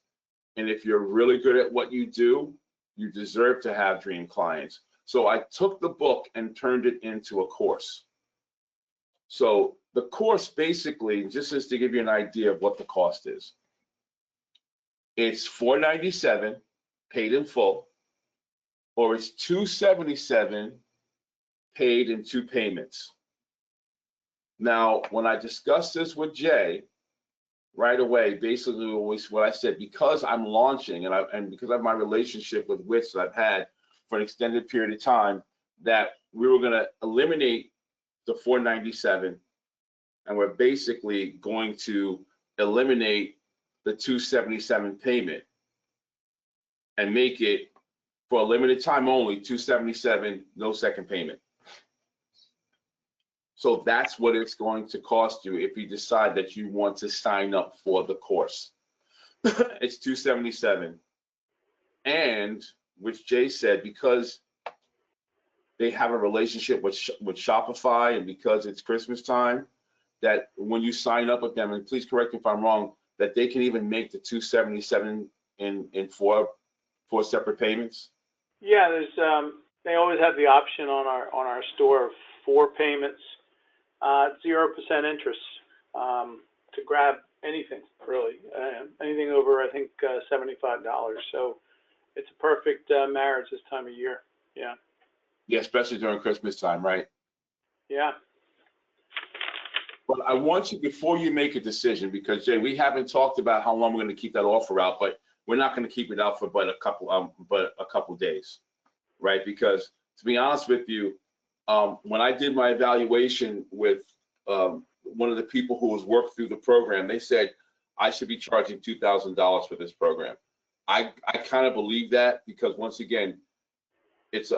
and if you're really good at what you do, you deserve to have dream clients. So I took the book and turned it into a course. So the course basically, just as to give you an idea of what the cost is, it's $497 paid in full, or it's $277 paid in 2 payments. Now, when I discussed this with Jay, right away, basically what I said, because I'm launching and because of my relationship with Wits that I've had for an extended period of time, that we were going to eliminate the $497, and we're basically going to eliminate the $277 payment and make it, for a limited time only, $277, no second payment. So that's what it's going to cost you if you decide that you want to sign up for the course. It's $277. And which Jay said, because they have a relationship with Shopify and because it's Christmas time, that when you sign up with them, and please correct me if I'm wrong, that they can even make the 277 in four separate payments? Yeah, there's they always have the option on our store of 4 payments, 0% interest to grab anything really, anything over I think $75. So it's a perfect marriage this time of year. Yeah. Yeah, especially during Christmas time, right? Yeah. But I want you, before you make a decision, because Jay, we haven't talked about how long we're going to keep that offer out, but we're not going to keep it out for but a couple days, right? Because to be honest with you, when I did my evaluation with one of the people who was worked through the program, they said I should be charging $2,000 for this program. I kind of believe that, because once again,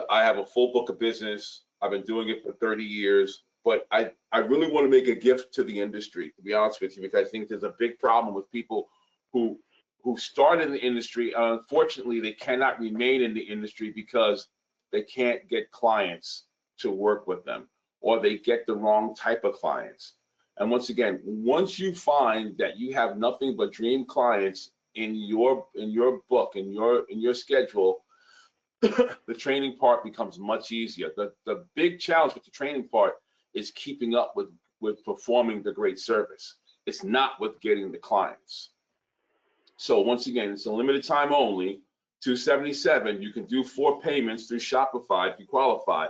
I have a full book of business. I've been doing it for 30 years, but I really want to make a gift to the industry, to be honest with you, because I think there's a big problem with people who start in the industry. Unfortunately, they cannot remain in the industry because they can't get clients to work with them, or they get the wrong type of clients. And once again, once you find that you have nothing but dream clients in your book, in your schedule, the training part becomes much easier. The big challenge with the training part is keeping up with performing the great service. It's not with getting the clients. So once again, it's a limited time only, $277. You can do 4 payments through Shopify if you qualify.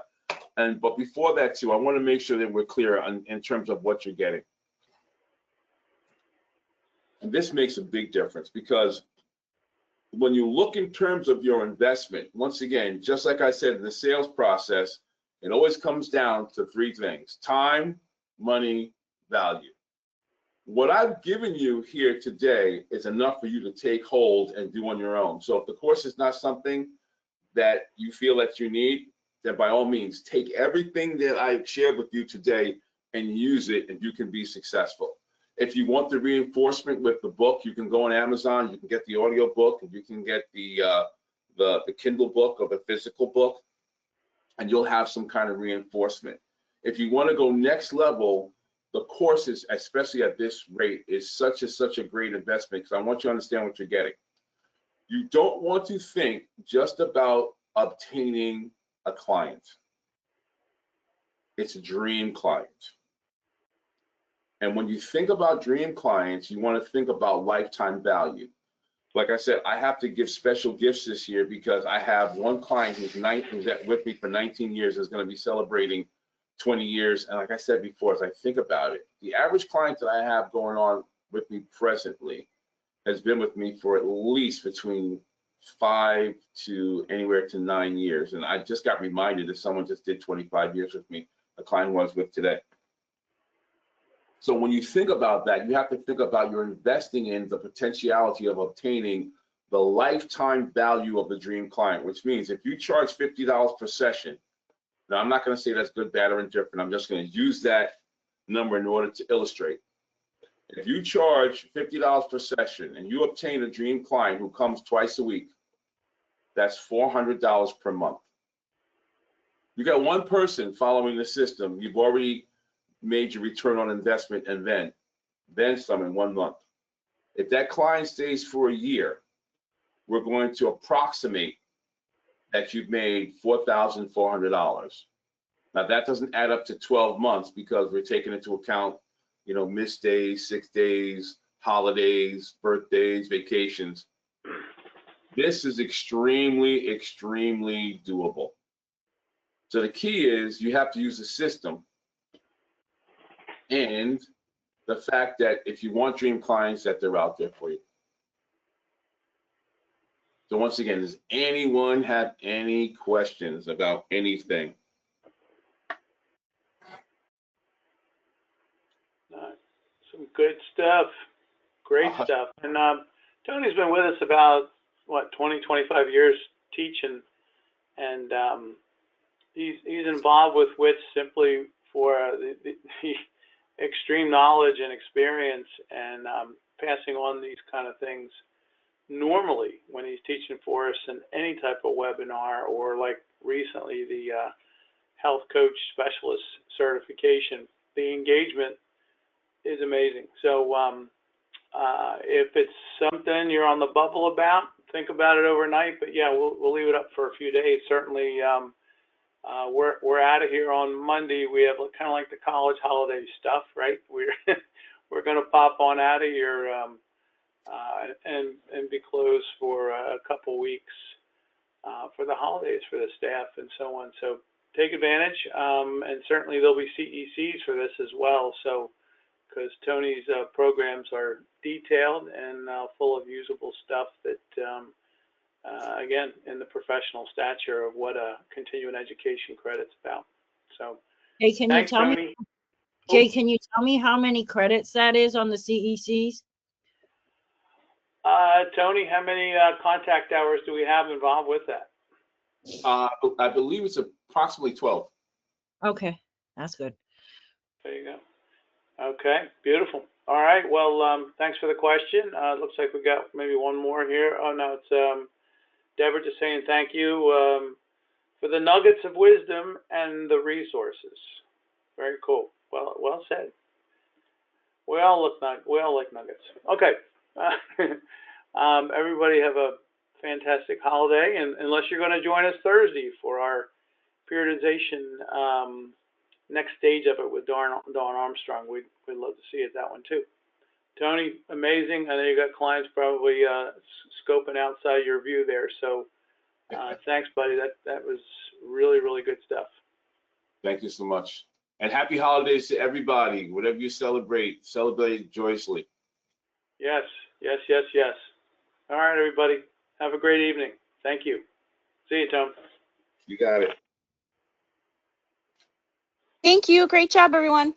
But before that too, I want to make sure that we're clear in terms of what you're getting. And this makes a big difference, because when you look in terms of your investment, once again, just like I said in the sales process, it always comes down to 3 things: time, money, value. What I've given you here today is enough for you to take hold and do on your own. So if the course is not something that you feel that you need, then by all means, take everything that I've shared with you today and use it, and you can be successful. If you want the reinforcement with the book, you can go on Amazon, you can get the audio book, and you can get the Kindle book or the physical book, and you'll have some kind of reinforcement. If you want to go next level, the courses, especially at this rate, is such a great investment, because I want you to understand what you're getting. You don't want to think just about obtaining a client. It's a dream client. And when you think about dream clients, you want to think about lifetime value. Like I said, I have to give special gifts this year, because I have one client who's with me for 19 years, is going to be celebrating 20 years. And like I said before, as I think about it, the average client that I have going on with me presently has been with me for at least between 5 to anywhere to 9 years. And I just got reminded that someone just did 25 years with me, a client who I was with today. So when you think about that, you have to think about you're investing in the potentiality of obtaining the lifetime value of the dream client, which means if you charge $50 per session, now I'm not going to say that's good, bad, or indifferent. I'm just going to use that number in order to illustrate. If you charge $50 per session and you obtain a dream client who comes twice a week, that's $400 per month. You got one person following the system, you've already made your return on investment, and then some in 1 month. If that client stays for a year, we're going to approximate that you've made $4,400. Now that doesn't add up to 12 months, because we're taking into account, missed days, 6 days, holidays, birthdays, vacations. This is extremely, extremely doable. So the key is you have to use the system, and the fact that if you want dream clients, that they're out there for you. So once again, does anyone have any questions about anything? Some good stuff, great stuff. And Tony's been with us about, 20, 25 years teaching, and he's involved with WITS simply for the extreme knowledge and experience, and passing on these kind of things normally when he's teaching for us in any type of webinar, or like recently the health coach specialist certification. The engagement is amazing. So if it's something you're on the bubble about, think about it overnight. But yeah, we'll leave it up for a few days. Certainly, we're out of here on Monday. We have kind of like the college holiday stuff, right? We're going to pop on out of here and be closed for a couple weeks for the holidays for the staff and so on. So take advantage, and certainly there'll be CECs for this as well. So because Tony's programs are detailed and full of usable stuff that, again, in the professional stature of what a continuing education credit's about. So Hey, can you thanks, tell me, Tony. Jay, can you tell me how many credits that is on the CECs? Tony, how many contact hours do we have involved with that? I believe it's approximately 12. Okay, that's good. There you go. Okay, beautiful. All right, well, thanks for the question. Looks like we got maybe one more here. Oh, no, it's Deborah just saying thank you for the nuggets of wisdom and the resources. Very cool. Well said. We all like nuggets. Okay. Everybody have a fantastic holiday, and unless you're going to join us Thursday for our periodization next stage of it with Dawn Armstrong, we'd love to see you at that one too. Tony, amazing. I know you got clients probably scoping outside your view there, so thanks, buddy. That was really, really good stuff. Thank you so much. And happy holidays to everybody. Whatever you celebrate joyously. Yes, yes, yes, yes. All right, everybody. Have a great evening. Thank you. See you, Tom. You got it. Thank you. Great job, everyone.